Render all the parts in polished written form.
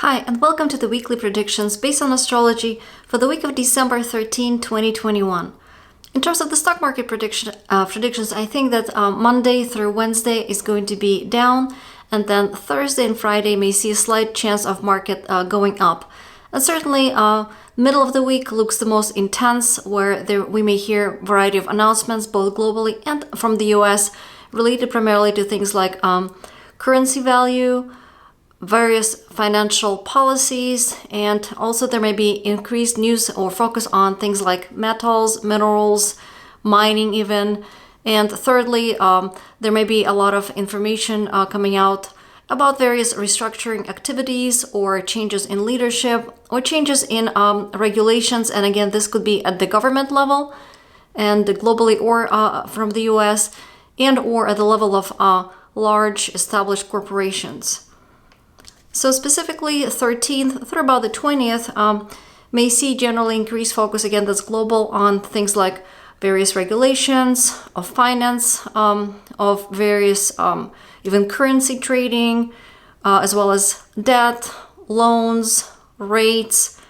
Hi, and welcome to the weekly predictions based on astrology for the week of December 13, 2021. In terms of the stock market predictions, I think that Monday through Wednesday is going to be down, and then Thursday and Friday may see a slight chance of market going up. And certainly, middle of the week looks the most intense, where we may hear a variety of announcements, both globally and from the US, related primarily to things like currency value, various financial policies, and also there may be increased news or focus on things like metals, minerals, mining even. And thirdly, there may be a lot of information coming out about various restructuring activities or changes in leadership or changes in regulations. And again, this could be at the government level and globally, or from the US, and or at the level of large established corporations. So specifically 13th through about the 20th may see generally increased focus, again that's global, on things like various regulations of finance, of various even currency trading, as well as debt, loans, rates,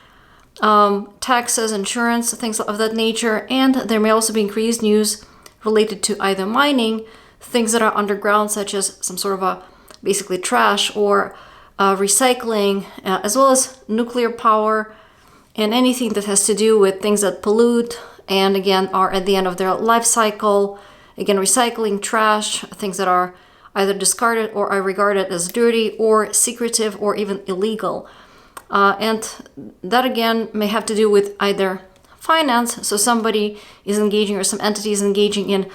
taxes, insurance, things of that nature. And there may also be increased news related to either mining, things that are underground, such as some sort of a basically trash, or recycling, as well as nuclear power and anything that has to do with things that pollute and again are at the end of their life cycle. Again, recycling, trash, things that are either discarded or are regarded as dirty or secretive or even illegal. And that again may have to do with either finance, so somebody is engaging or some entity is engaging in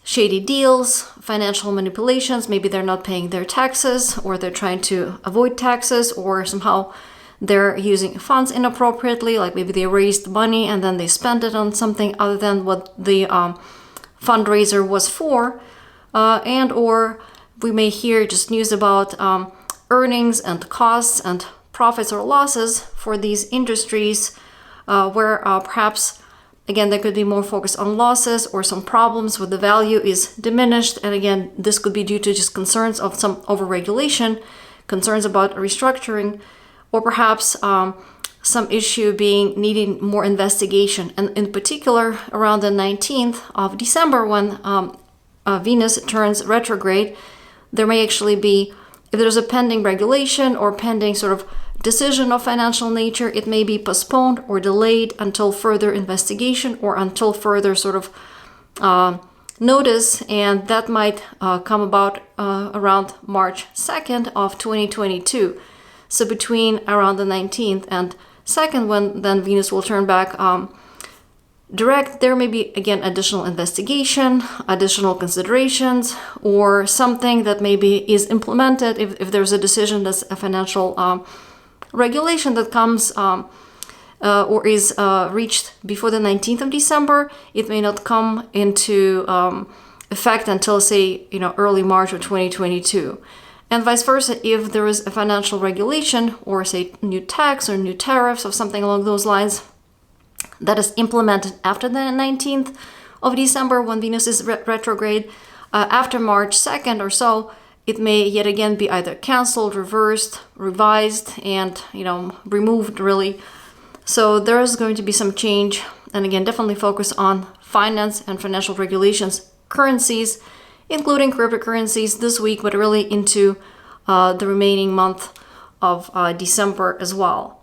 shady deals, financial manipulations. Maybe they're not paying their taxes, or they're trying to avoid taxes, or somehow they're using funds inappropriately, like maybe they raised money and then they spent it on something other than what the fundraiser was for. And or we may hear just news about earnings and costs and profits or losses for these industries, where perhaps again, there could be more focus on losses or some problems where the value is diminished. And again, this could be due to just concerns of some overregulation, concerns about restructuring, or perhaps some issue needing more investigation. And in particular, around the 19th of December, when Venus turns retrograde, there may actually be, if there's a pending regulation or pending sort of decision of financial nature, it may be postponed or delayed until further investigation or until further sort of notice, and that might come about around March 2nd of 2022. So between around the 19th and 2nd, when then Venus will turn back direct, there may be again additional investigation, additional considerations, or something that maybe is implemented if there's a decision that's a financial regulation that comes or is reached before the 19th of December. It may not come into effect until, say, early March of 2022. And vice versa, if there is a financial regulation or, say, new tax or new tariffs or something along those lines that is implemented after the 19th of December, when Venus is retrograde, after March 2nd or so, it may yet again be either canceled, reversed, revised, and removed, really. So there is going to be some change, and again, definitely focus on finance and financial regulations, currencies, including cryptocurrencies this week, but really into the remaining month of December as well.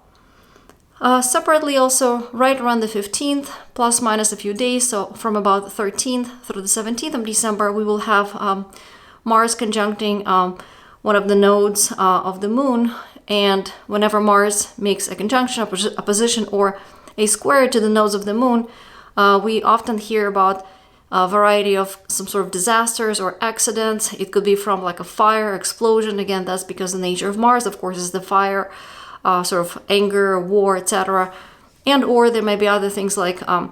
Separately also, right around the 15th, plus minus a few days, so from about the 13th through the 17th of December, we will have Mars conjuncting one of the nodes of the moon. And whenever Mars makes a conjunction, a position, or a square to the nodes of the moon, we often hear about a variety of some sort of disasters or accidents. It could be from like a fire, explosion. Again, that's because the nature of Mars, of course, is the fire, sort of anger, war, etc. And or there may be other things like a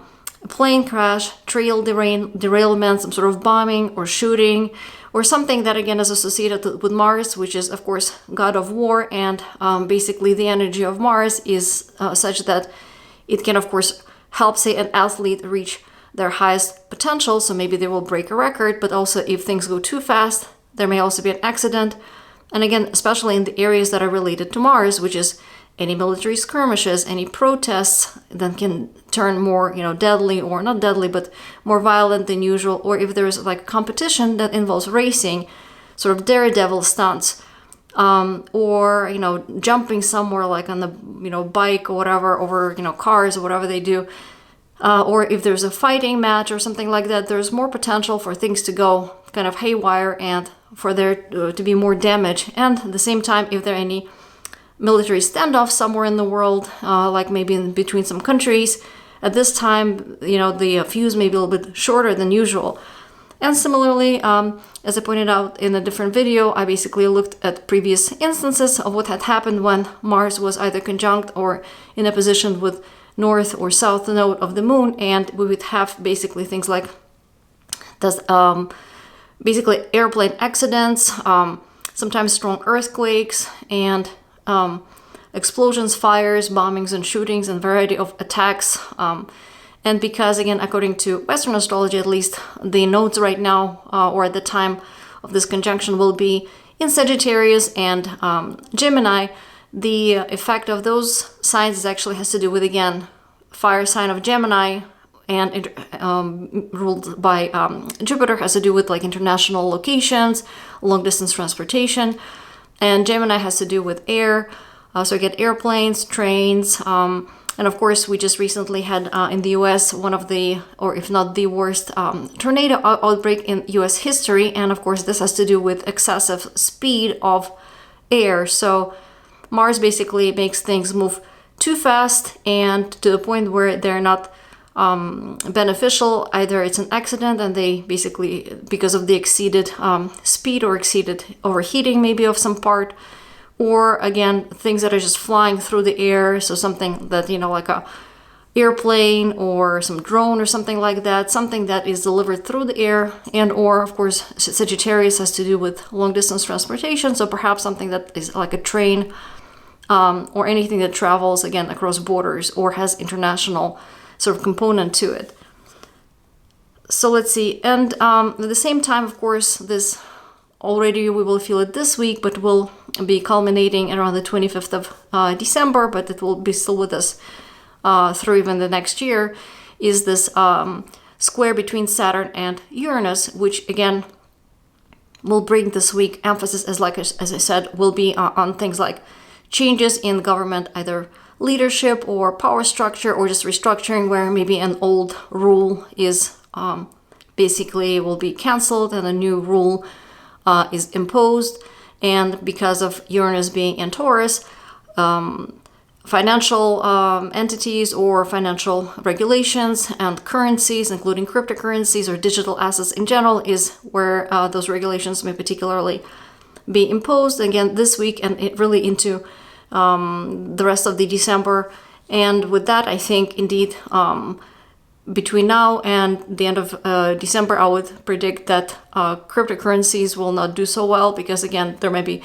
plane crash, trail derailment, some sort of bombing or shooting, or something that again is associated with Mars, which is of course god of war, and basically the energy of Mars is such that it can of course help, say, an athlete reach their highest potential. So maybe they will break a record, but also if things go too fast, there may also be an accident, And again, especially in the areas that are related to Mars, which is any military skirmishes, any protests that can turn more, deadly, or not deadly, but more violent than usual, or if there's like competition that involves racing, sort of daredevil stunts, or jumping somewhere like on the bike or whatever over cars or whatever they do, or if there's a fighting match or something like that, there's more potential for things to go kind of haywire and for there to be more damage. And at the same time, if there are any military standoffs somewhere in the world, like maybe in between some countries, at this time, the fuse may be a little bit shorter than usual. And similarly, as I pointed out in a different video, I basically looked at previous instances of what had happened when Mars was either conjunct or in a position with north or south node of the moon, and we would have basically things like this, basically airplane accidents, sometimes strong earthquakes, and explosions, fires, bombings, and shootings, and variety of attacks. And because, again, according to Western astrology, at least, the nodes right now, or at the time of this conjunction, will be in Sagittarius and Gemini, the effect of those signs actually has to do with, again, fire sign of Gemini, and ruled by Jupiter, has to do with like international locations, long distance transportation, and Gemini has to do with air, so you get airplanes, trains, and of course we just recently had in the US one of the, or if not the worst, tornado outbreak in US history, and of course this has to do with excessive speed of air. So Mars basically makes things move too fast and to the point where they're not beneficial. Either it's an accident and they basically, because of the exceeded speed or exceeded overheating maybe of some part, or again, things that are just flying through the air. So something that, like a airplane or some drone or something like that, something that is delivered through the air, and or of course Sagittarius has to do with long distance transportation. So perhaps something that is like a train, or anything that travels again across borders or has international sort of component to it. So let's see. And at the same time, of course, this already we will feel it this week, but will be culminating around the 25th of December, but it will be still with us through even the next year, is this square between Saturn and Uranus, which again will bring this week emphasis, as I said, will be on things like changes in government, either leadership or power structure, or just restructuring, where maybe an old rule is basically will be canceled and a new rule is imposed. And because of Uranus being in Taurus, financial entities or financial regulations and currencies, including cryptocurrencies or digital assets in general, is where those regulations may particularly be imposed again this week, and it really into the rest of the December. And with that, I think indeed between now and the end of December, I would predict that cryptocurrencies will not do so well, because again, there may be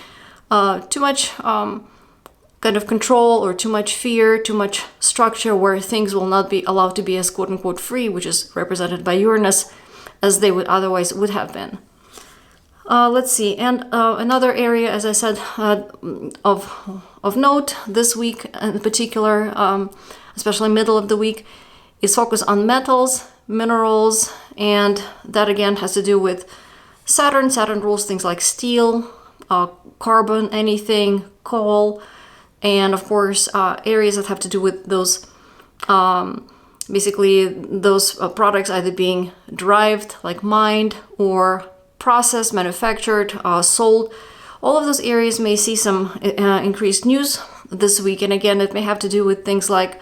too much kind of control or too much fear, too much structure, where things will not be allowed to be as quote-unquote free, which is represented by Uranus, as they would otherwise would have been. Let's see, and another area, as I said, of note this week in particular, especially middle of the week, is focus on metals, minerals, and that again has to do with Saturn. Saturn rules things like steel, carbon, anything, coal, and of course areas that have to do with those, basically those products either being derived, like mined, or processed, manufactured, sold. All of those areas may see some increased news this week, and again, it may have to do with things like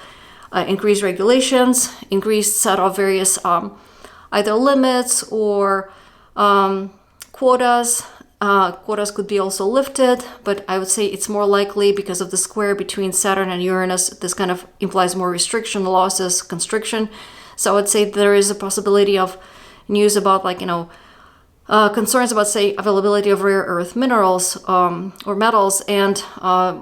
increased regulations, increased set of various either limits or quotas. Quotas could be also lifted, but I would say it's more likely because of the square between Saturn and Uranus. This kind of implies more restriction, losses, constriction. So I would say there is a possibility of news about, like, concerns about, say, availability of rare earth minerals or metals, and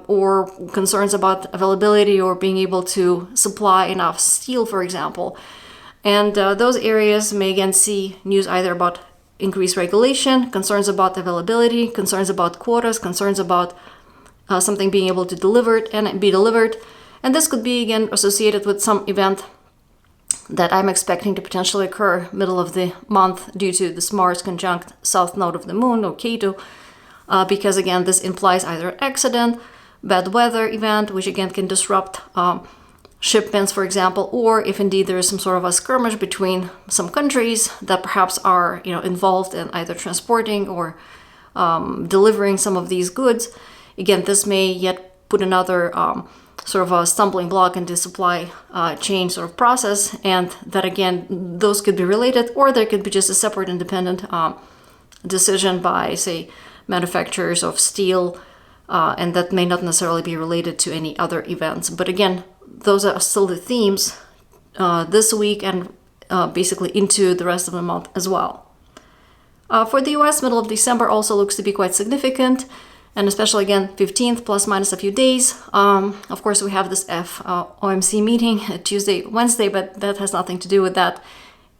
or concerns about availability or being able to supply enough steel, for example. And those areas may again see news either about increased regulation, concerns about availability, concerns about quotas, concerns about something being able to deliver it and be delivered. And this could be, again, associated with some event that I'm expecting to potentially occur middle of the month due to this Mars conjunct south node of the moon, or Ketu, because, again, this implies either an accident, bad weather event, which, again, can disrupt shipments, for example, or if indeed there is some sort of a skirmish between some countries that perhaps are, involved in either transporting or delivering some of these goods. Again, this may yet put another sort of a stumbling block in the supply chain sort of process, and that, again, those could be related, or there could be just a separate independent decision by, say, manufacturers of steel, and that may not necessarily be related to any other events. But again, those are still the themes this week and basically into the rest of the month as well. For the US, middle of December also looks to be quite significant, and especially, again, 15th plus minus a few days. Of course, we have this FOMC meeting Tuesday, Wednesday, but that has nothing to do with that.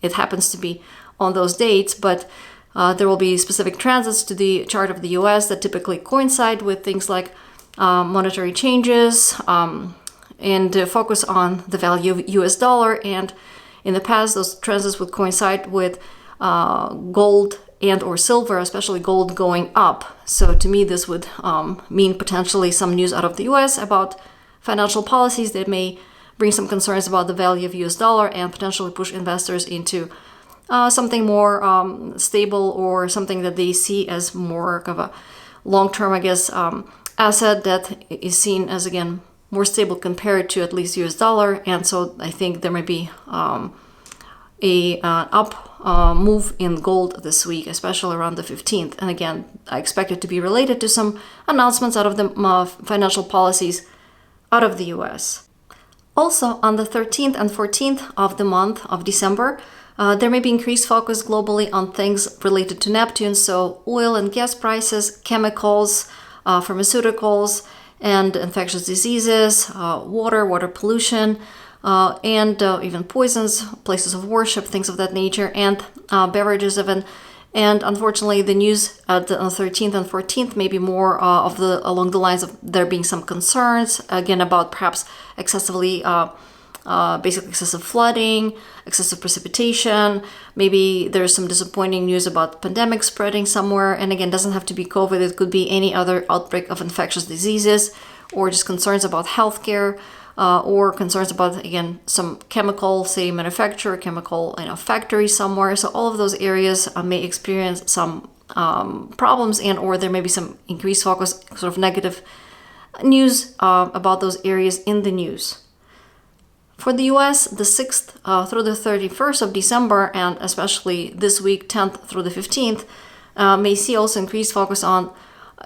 It happens to be on those dates, but there will be specific transits to the chart of the US that typically coincide with things like monetary changes and focus on the value of US dollar. And in the past, those transits would coincide with gold and or silver, especially gold going up. So to me, this would mean potentially some news out of the US about financial policies that may bring some concerns about the value of US dollar and potentially push investors into something more stable, or something that they see as more of a long-term, I guess, asset that is seen as, again, more stable compared to at least US dollar. And so I think there may be up move in gold this week, especially around the 15th. And again, I expect it to be related to some announcements out of the financial policies out of the US. Also, on the 13th and 14th of the month of December, there may be increased focus globally on things related to Neptune, so oil and gas prices, chemicals, pharmaceuticals, and infectious diseases, water pollution, and even poisons, places of worship, things of that nature, and beverages even. And unfortunately, the news on the 13th and 14th may be more along the lines of there being some concerns, again, about perhaps excessive flooding, excessive precipitation. Maybe there's some disappointing news about pandemic spreading somewhere. And again, doesn't have to be COVID. It could be any other outbreak of infectious diseases, or just concerns about healthcare, or concerns about, again, some chemical, say, manufacturer, chemical, factory somewhere. So all of those areas may experience some problems, and or there may be some increased focus, sort of negative news about those areas in the news. For the US, the 6th through the 31st of December, and especially this week, 10th through the 15th, may see also increased focus on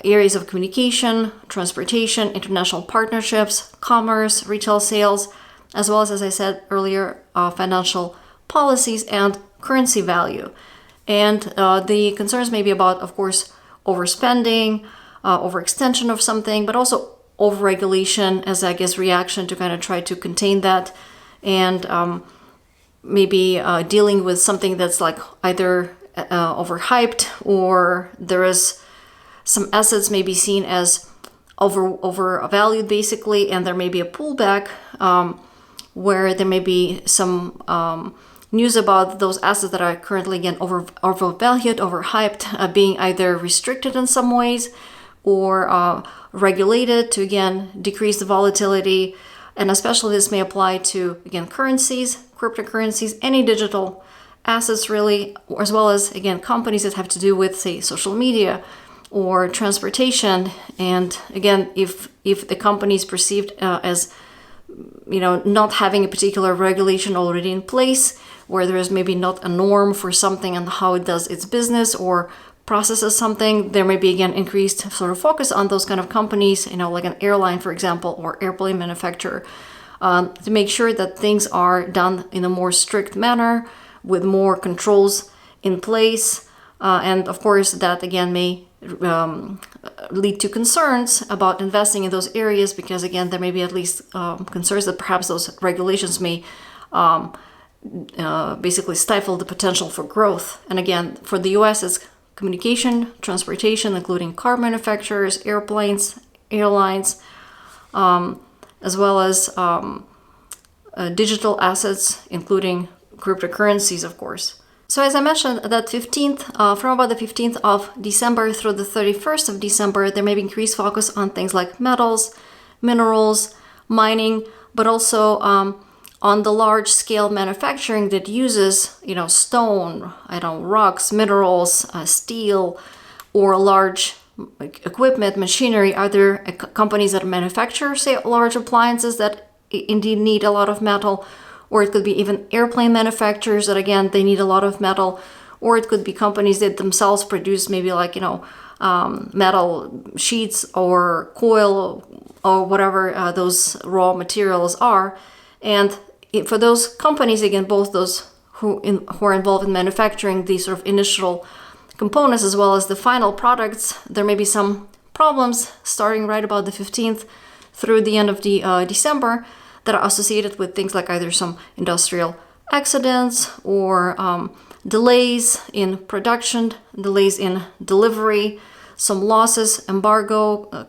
areas of communication, transportation, international partnerships, commerce, retail sales, as well as I said earlier, financial policies and currency value. And the concerns may be about, of course, overspending, overextension of something, but also overregulation as, I guess, reaction to kind of try to contain that, and maybe dealing with something that's like either overhyped, or there is some assets may be seen as overvalued basically, and there may be a pullback where there may be some news about those assets that are currently, again, overvalued, overhyped, being either restricted in some ways or regulated to, again, decrease the volatility. And especially this may apply to, again, currencies, cryptocurrencies, any digital assets really, as well as, again, companies that have to do with, say, social media or transportation. And again, if the company is perceived as, not having a particular regulation already in place, where there is maybe not a norm for something and how it does its business or processes something, there may be, again, increased sort of focus on those kind of companies, like an airline, for example, or airplane manufacturer, to make sure that things are done in a more strict manner with more controls in place. And of course, that, again, may lead to concerns about investing in those areas, because, again, there may be at least concerns that perhaps those regulations may basically stifle the potential for growth. And again, for the US, it's communication, transportation, including car manufacturers, airplanes, airlines, as well as digital assets, including cryptocurrencies, of course. So as I mentioned, that 15th, from about the 15th of December through the 31st of December, there may be increased focus on things like metals, minerals, mining, but also on the large-scale manufacturing that uses, stone, rocks, minerals, steel, or large equipment, machinery. Are there companies that manufacture, say, large appliances that indeed need a lot of metal? Or it could be even airplane manufacturers that, again, they need a lot of metal. Or it could be companies that themselves produce maybe metal sheets or coil or whatever those raw materials are. And for those companies, again, both those who are involved in manufacturing these sort of initial components as well as the final products, there may be some problems starting right about the 15th through the end of the December that are associated with things like either some industrial accidents or delays in production, delays in delivery, some losses, embargo,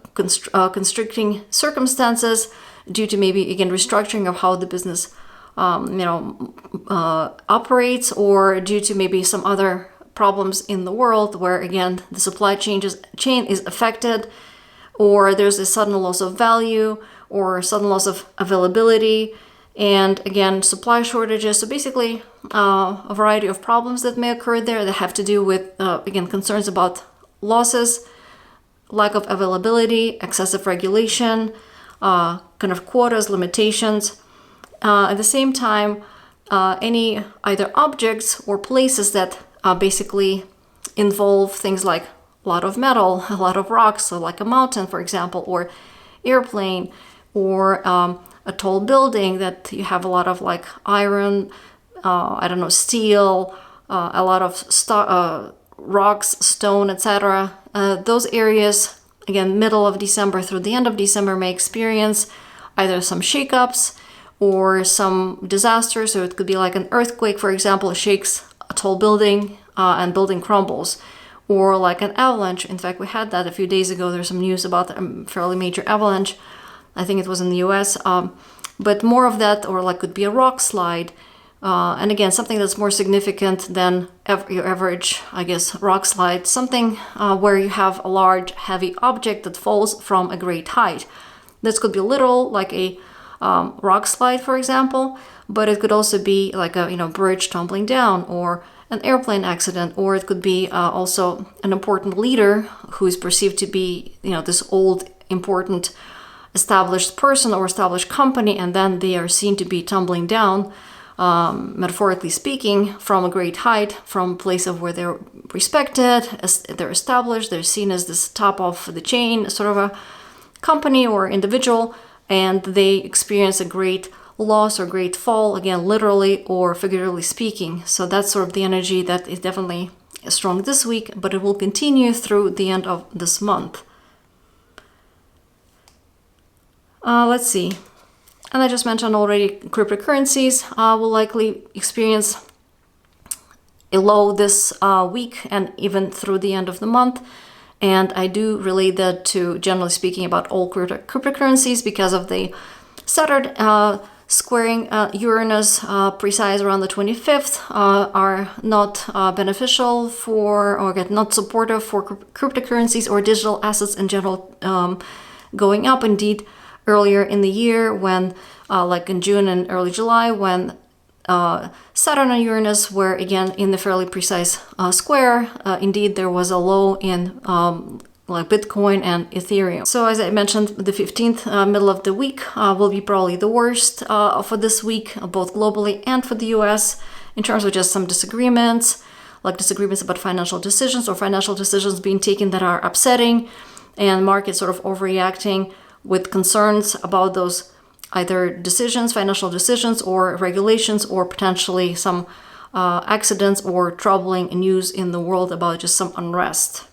constricting circumstances due to maybe, again, restructuring of how the business operates, or due to maybe some other problems in the world where, again, the supply chain is affected, or there's a sudden loss of value or sudden loss of availability, and again, supply shortages. So basically, a variety of problems that may occur there that have to do with, again, concerns about losses, lack of availability, excessive regulation, kind of quotas, limitations. At the same time, any either objects or places that basically involve things like a lot of metal, a lot of rocks, so like a mountain, for example, or airplane, or a tall building that you have a lot of like iron, steel, a lot of rocks, stone, etc. Those areas, again, middle of December through the end of December, may experience either some shakeups or some disasters. So it could be like an earthquake, for example, shakes a tall building and building crumbles, or like an avalanche. In fact, we had that a few days ago. There's some news about a fairly major avalanche. I think it was in the US. But more of that, or like could be a rock slide. And again, something that's more significant than your average, I guess, rock slide. Something where you have a large, heavy object that falls from a great height. This could be literal, like a rock slide, for example, but it could also be like a bridge tumbling down, or an airplane accident, or it could be also an important leader who is perceived to be, this old, important, established person or established company, and then they are seen to be tumbling down, metaphorically speaking, from a great height, from a place of where they're respected, they're established, they're seen as this top of the chain, sort of a company or individual, and they experience a great loss or great fall, again, literally or figuratively speaking. So that's sort of the energy that is definitely strong this week, but it will continue through the end of this month. Let's see. And I just mentioned already, cryptocurrencies will likely experience a low this week and even through the end of the month. And I do relate that to, generally speaking, about all cryptocurrencies because of the Saturn squaring Uranus precise around the 25th are not beneficial for, or get not supportive for cryptocurrencies or digital assets in general going up. Indeed, earlier in the year when, like in June and early July, when Saturn and Uranus were again in the fairly precise square, indeed there was a low in like Bitcoin and Ethereum. So as I mentioned, the 15th, middle of the week, will be probably the worst for this week, both globally and for the US, in terms of just some disagreements, like disagreements about financial decisions or financial decisions being taken that are upsetting, and markets sort of overreacting with concerns about those either decisions, financial decisions, or regulations, or potentially some accidents or troubling news in the world about just some unrest.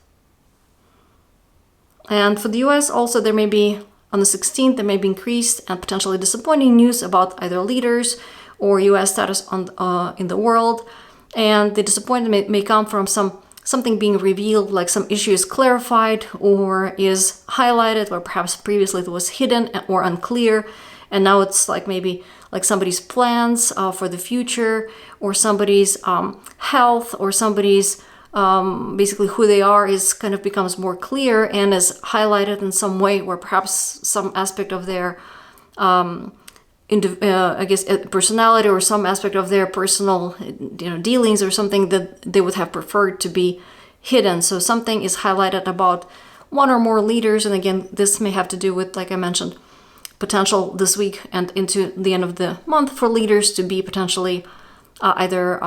And for the US also, there may be, on the 16th, there may be increased and potentially disappointing news about either leaders or U.S. status in the world. And the disappointment may come from something being revealed, like some issue is clarified or is highlighted, or perhaps previously it was hidden or unclear, and now it's like maybe like somebody's plans for the future, or somebody's health, or somebody's basically who they are is kind of becomes more clear and is highlighted in some way, where perhaps some aspect of their personality, or some aspect of their personal dealings, or something that they would have preferred to be hidden. So something is highlighted about one or more leaders, and again, this may have to do with, like I mentioned, potential this week and into the end of the month for leaders to be potentially either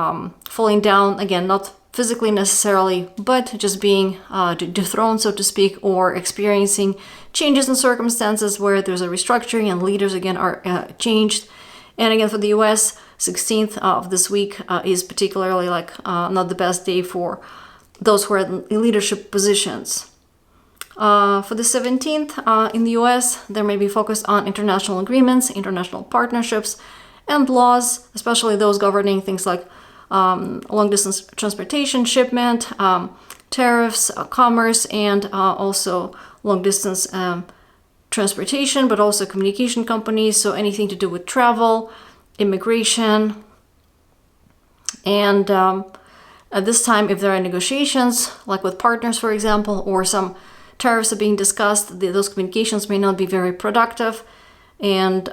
falling down, again, not physically necessarily, but just being dethroned, so to speak, or experiencing changes in circumstances where there's a restructuring and leaders again are changed. And again, for the US, 16th of this week is particularly not the best day for those who are in leadership positions. For the 17th in the US, there may be focused on international agreements, international partnerships, and laws, especially those governing things like long-distance transportation, shipment, tariffs, commerce, and also long-distance transportation, but also communication companies, so anything to do with travel, immigration. And at this time, if there are negotiations, like with partners, for example, or some tariffs are being discussed, those communications may not be very productive, and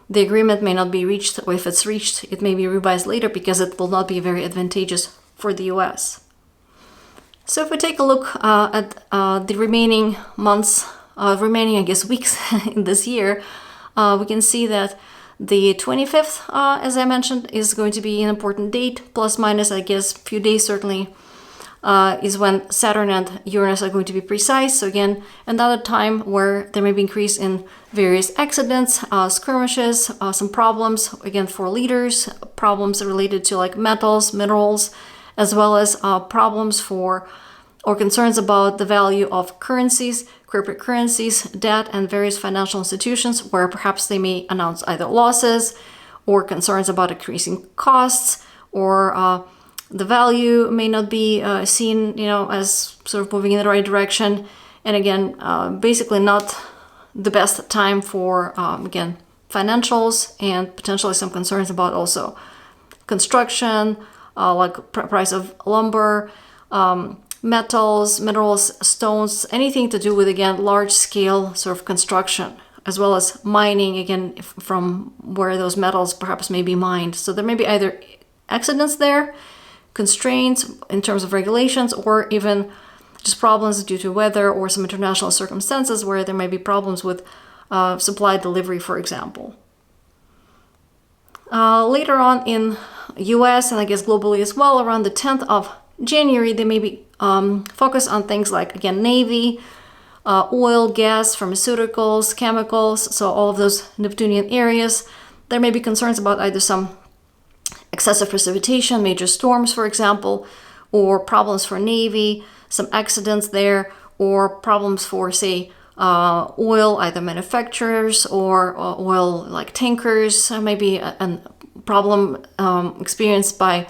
the agreement may not be reached, or if it's reached, it may be revised later because it will not be very advantageous for the US. So if we take a look at the remaining months, weeks in this year, we can see that the 25th, as I mentioned, is going to be an important date, plus minus, I guess, a few days certainly, is when Saturn and Uranus are going to be precise. So again, another time where there may be increase in various accidents, skirmishes, some problems, again, for leaders, problems related to like metals, minerals, as well as problems for or concerns about the value of currencies, cryptocurrencies, debt, and various financial institutions, where perhaps they may announce either losses or concerns about increasing costs, or the value may not be seen, as sort of moving in the right direction. And again, basically not the best time for, again, financials, and potentially some concerns about also construction, like price of lumber, metals, minerals, stones, anything to do with, again, large scale sort of construction, as well as mining, again, from where those metals perhaps may be mined. So there may be either accidents there, constraints in terms of regulations, or even just problems due to weather or some international circumstances where there may be problems with supply delivery, for example. Later on in US, and I guess globally as well, around the 10th of January, they may be focused on things like, again, Navy, oil, gas, pharmaceuticals, chemicals, so all of those Neptunian areas. There may be concerns about either some excessive precipitation, major storms, for example, or problems for Navy, some accidents there, or problems for, say, oil, either manufacturers or oil like tankers, maybe a problem experienced by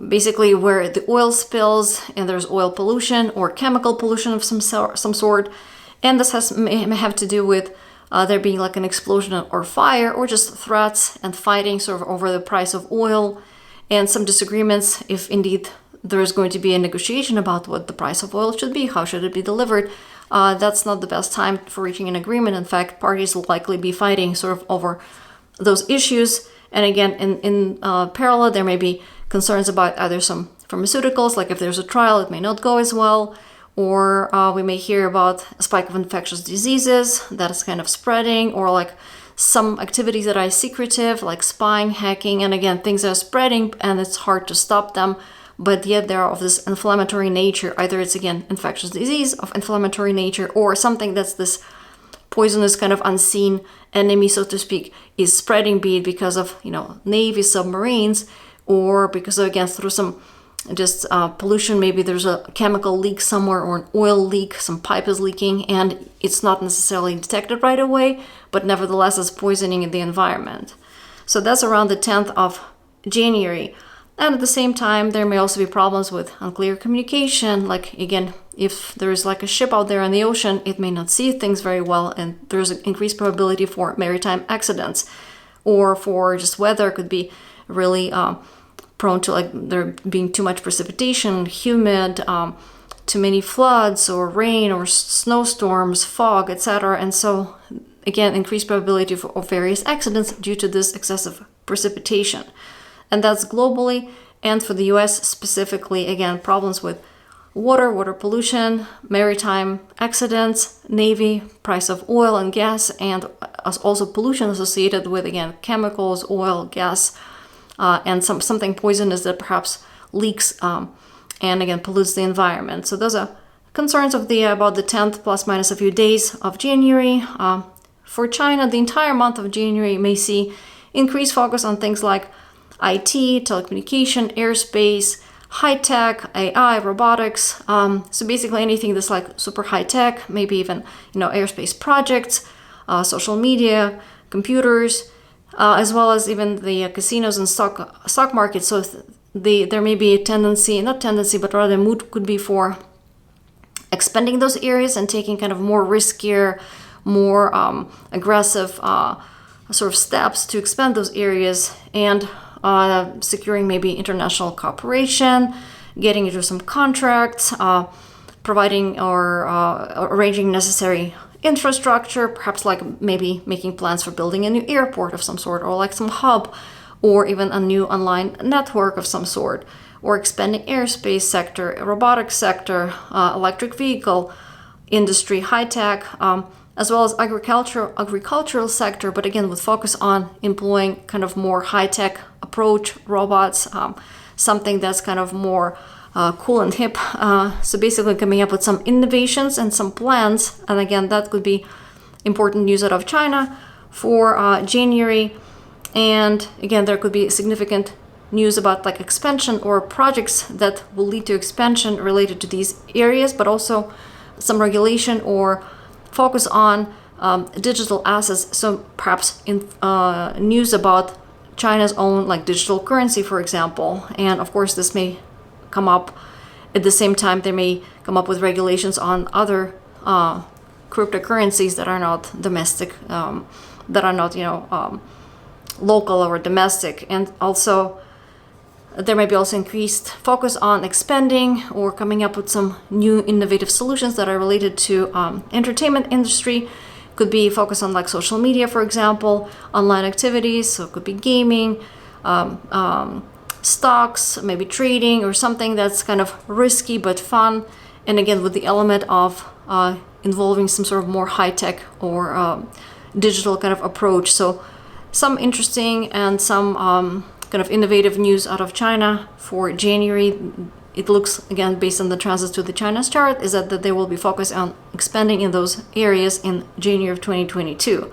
basically where the oil spills and there's oil pollution or chemical pollution of some sort. And this may have to do with there being like an explosion or fire, or just threats and fighting sort of over the price of oil, and some disagreements if indeed there is going to be a negotiation about what the price of oil should be, how should it be delivered. That's not the best time for reaching an agreement. In fact, parties will likely be fighting sort of over those issues. And again, in parallel, there may be concerns about either some pharmaceuticals, like if there's a trial, it may not go as well, or we may hear about a spike of infectious diseases that is kind of spreading, or like some activities that are secretive, like spying, hacking, and again, things are spreading and it's hard to stop them, but yet they're of this inflammatory nature. Either it's, again, infectious disease of inflammatory nature, or something that's this poisonous kind of unseen enemy, so to speak, is spreading, be it because of, Navy submarines, or because of, again, through some just pollution. Maybe there's a chemical leak somewhere, or an oil leak, some pipe is leaking, and it's not necessarily detected right away, but nevertheless is poisoning in the environment. So that's around the 10th of January. And at the same time, there may also be problems with unclear communication. Like, again, if there's like a ship out there in the ocean, it may not see things very well, and there's an increased probability for maritime accidents. Or for just weather, could be really prone to like there being too much precipitation, humid, too many floods or rain or snowstorms, fog, etc. And so, again, increased probability of various accidents due to this excessive precipitation. And that's globally, and for the US specifically, again, problems with water pollution, maritime accidents, Navy, price of oil and gas, and also pollution associated with, again, chemicals, oil, gas, and something poisonous that perhaps leaks and, again, pollutes the environment. So those are concerns of about the 10th plus minus a few days of January. For China, the entire month of January may see increased focus on things like IT, telecommunication, airspace, high-tech, AI, robotics. So basically anything that's like super high-tech, maybe even, airspace projects, social media, computers, as well as even the casinos and stock market. So there may be a tendency, not tendency, but rather mood could be for expanding those areas and taking kind of more riskier, more aggressive sort of steps to expand those areas, and securing maybe international cooperation, getting into some contracts, providing or arranging necessary infrastructure, perhaps like maybe making plans for building a new airport of some sort, or like some hub, or even a new online network of some sort, or expanding airspace sector, robotics sector, electric vehicle industry, high tech, as well as agricultural sector, but again with focus on employing kind of more high-tech approach, robots, something that's kind of more cool and hip. So basically coming up with some innovations and some plans, and again that could be important news out of China for January. And again, there could be significant news about like expansion or projects that will lead to expansion related to these areas, but also some regulation or focus on digital assets. So perhaps in news about China's own like digital currency, for example. And of course, this may come up at the same time. They may come up with regulations on other cryptocurrencies that are not domestic, that are not local or domestic. And also there may be also increased focus on expanding or coming up with some new innovative solutions that are related to entertainment industry. Could be focused on like social media, for example, online activities. So it could be gaming, stocks, maybe trading, or something that's kind of risky but fun. And again, with the element of involving some sort of more high-tech or digital kind of approach. So some interesting and some kind of innovative news out of China for January. It looks, again, based on the transits to the China's chart, is that they will be focused on expanding in those areas in January of 2022.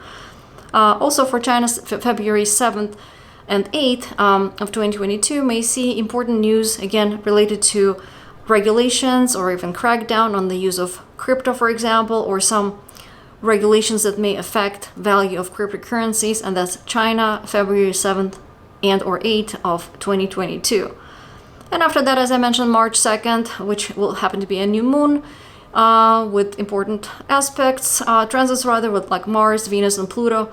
Also for China's February 7th and 8th of 2022 may see important news, again, related to regulations or even crackdown on the use of crypto, for example, or some regulations that may affect value of cryptocurrencies, and that's China, February 7th and or 8th of 2022. And after that, as I mentioned, March 2nd, which will happen to be a new moon with important aspects, transits rather, with like Mars, Venus, and Pluto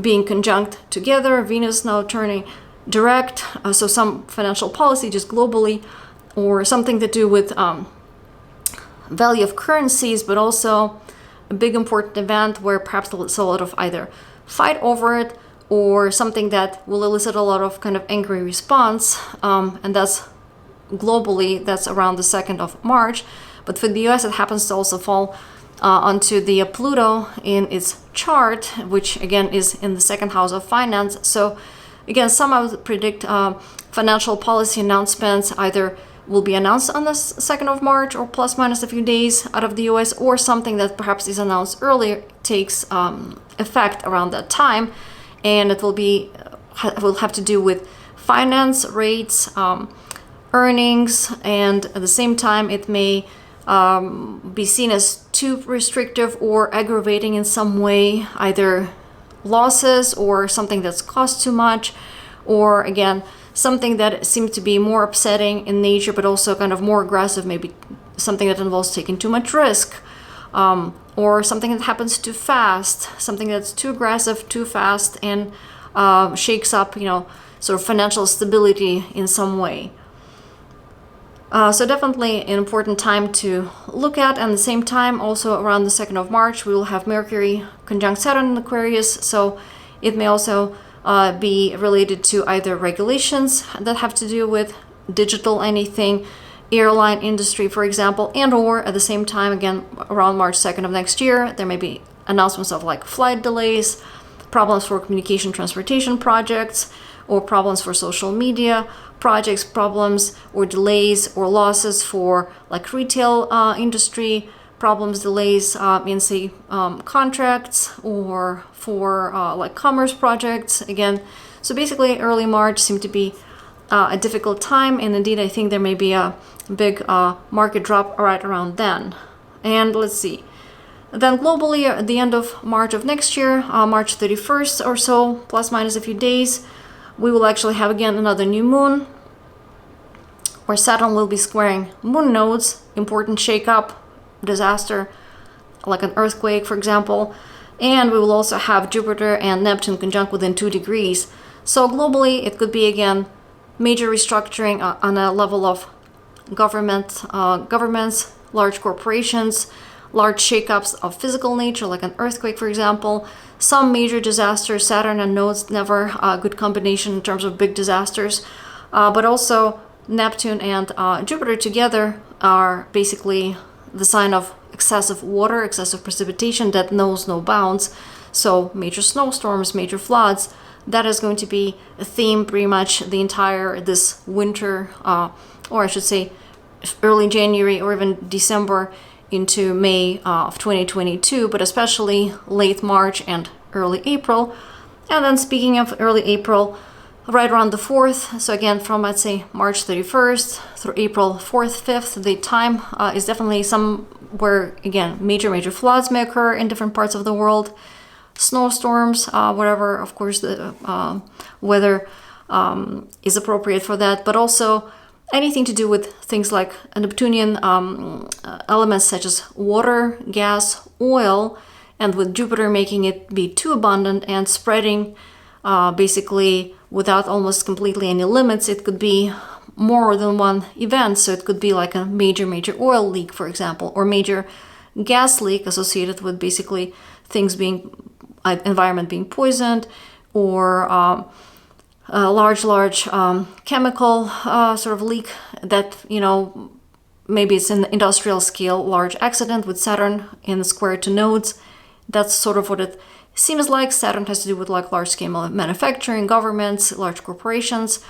being conjunct together. Venus now turning direct, so some financial policy just globally, or something to do with value of currencies, but also a big important event where perhaps there's a lot of either fight over it or something that will elicit a lot of kind of angry response, and that's globally, that's around the 2nd of March. But for the US, it happens to also fall onto the Pluto in its chart, which again is in the second house of finance. So again, some I would predict financial policy announcements either will be announced on the 2nd of March or plus minus a few days out of the US, or something that perhaps is announced earlier takes effect around that time. And it will have to do with finance rates, earnings, and at the same time it may be seen as too restrictive or aggravating in some way, either losses or something that's cost too much, or again, something that seemed to be more upsetting in nature, but also kind of more aggressive, maybe something that involves taking too much risk, or something that happens too fast, something that's too aggressive, too fast, and shakes up, sort of financial stability in some way. So definitely an important time to look at. And at the same time, also around the 2nd of March, we will have Mercury conjunct Saturn in Aquarius. So it may also be related to either regulations that have to do with digital anything, airline industry, for example, and or at the same time, again, around March 2nd of next year, there may be announcements of like flight delays, problems for communication transportation projects, or problems for social media projects, problems or delays or losses for like retail industry, problems, delays in say contracts, or for like commerce projects again. So basically early March seemed to be a difficult time, and indeed I think there may be a big market drop right around then. And let's see, then globally at the end of March of next year, March 31st or so, plus minus a few days, we will actually have again another new moon where Saturn will be squaring moon nodes, important shakeup, disaster, like an earthquake, for example. And we will also have Jupiter and Neptune conjunct within 2 degrees. So globally, it could be again major restructuring on a level of governments, large corporations, large shakeups of physical nature, like an earthquake, for example. Some major disasters, Saturn and nodes, never a good combination in terms of big disasters, but also Neptune and Jupiter together are basically the sign of excessive water, excessive precipitation that knows no bounds. So major snowstorms, major floods, that is going to be a theme pretty much the entire this winter, or I should say early January or even December into May of 2022, but especially late March and early April. And then speaking of early April, right around the 4th, so again from let's say March 31st through April 4th, 5th, the time is definitely some where again major floods may occur in different parts of the world, snowstorms, whatever of course the weather is appropriate for that, but also anything to do with things like Neptunian elements such as water, gas, oil, and with Jupiter making it be too abundant and spreading basically without almost completely any limits. It could be more than one event. So it could be like a major oil leak, for example, or major gas leak associated with basically things being, environment being poisoned, or a large chemical sort of leak that, maybe it's an industrial scale, large accident with Saturn in the square to nodes. That's sort of what it seems like. Saturn has to do with like large scale manufacturing, governments, large corporations.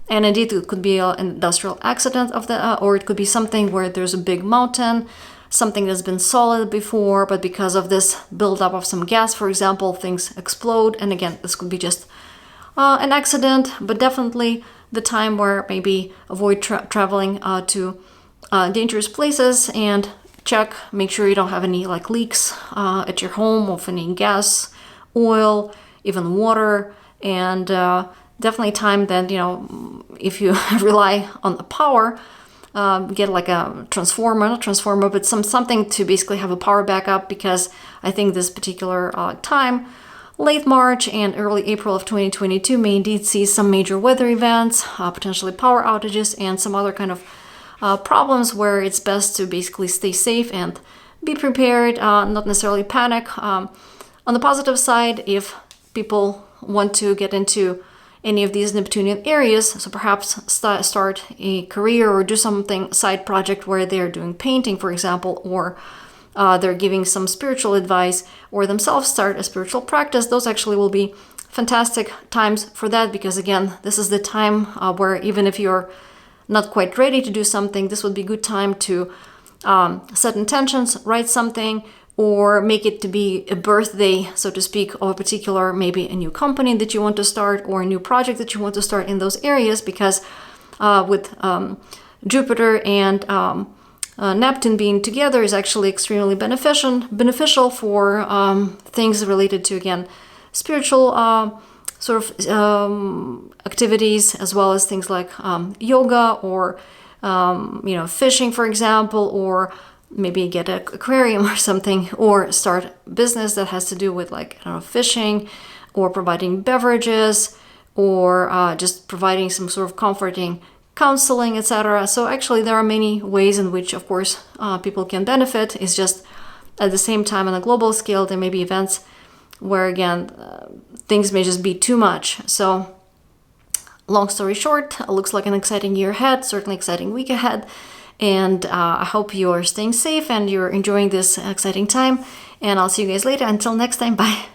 And indeed, it could be an industrial accident of the, or it could be something where there's a big mountain, something that's been solid before, but because of this buildup of some gas, for example, things explode. And again, this could be just an accident, but definitely the time where maybe avoid traveling to dangerous places and make sure you don't have any like leaks at your home of any gas, oil, even water, and definitely time that, if you rely on the power, get like a not transformer, but something to basically have a power backup, because I think this particular time, late March and early April of 2022 may indeed see some major weather events, potentially power outages, and some other kind of problems where it's best to basically stay safe and be prepared, not necessarily panic. On the positive side, if people want to get into any of these Neptunian areas, so perhaps start a career or do something, side project where they're doing painting, for example, or they're giving some spiritual advice, or themselves start a spiritual practice, those actually will be fantastic times for that, because again, this is the time where even if you're not quite ready to do something, this would be a good time to set intentions, write something, or make it to be a birthday, so to speak, of a particular, maybe a new company that you want to start, or a new project that you want to start in those areas, because with Jupiter and Neptune being together is actually extremely beneficial for things related to, again, spiritual sort of activities, as well as things like yoga or fishing, for example, or maybe get an aquarium or something, or start business that has to do with, like, I don't know, fishing or providing beverages, or just providing some sort of comforting counseling, etc. So actually there are many ways in which, of course, people can benefit. It's just at the same time on a global scale there may be events where, again, things may just be too much. So long story short, it looks like an exciting year ahead, certainly exciting week ahead. And I hope you're staying safe and you're enjoying this exciting time. And I'll see you guys later. Until next time, bye.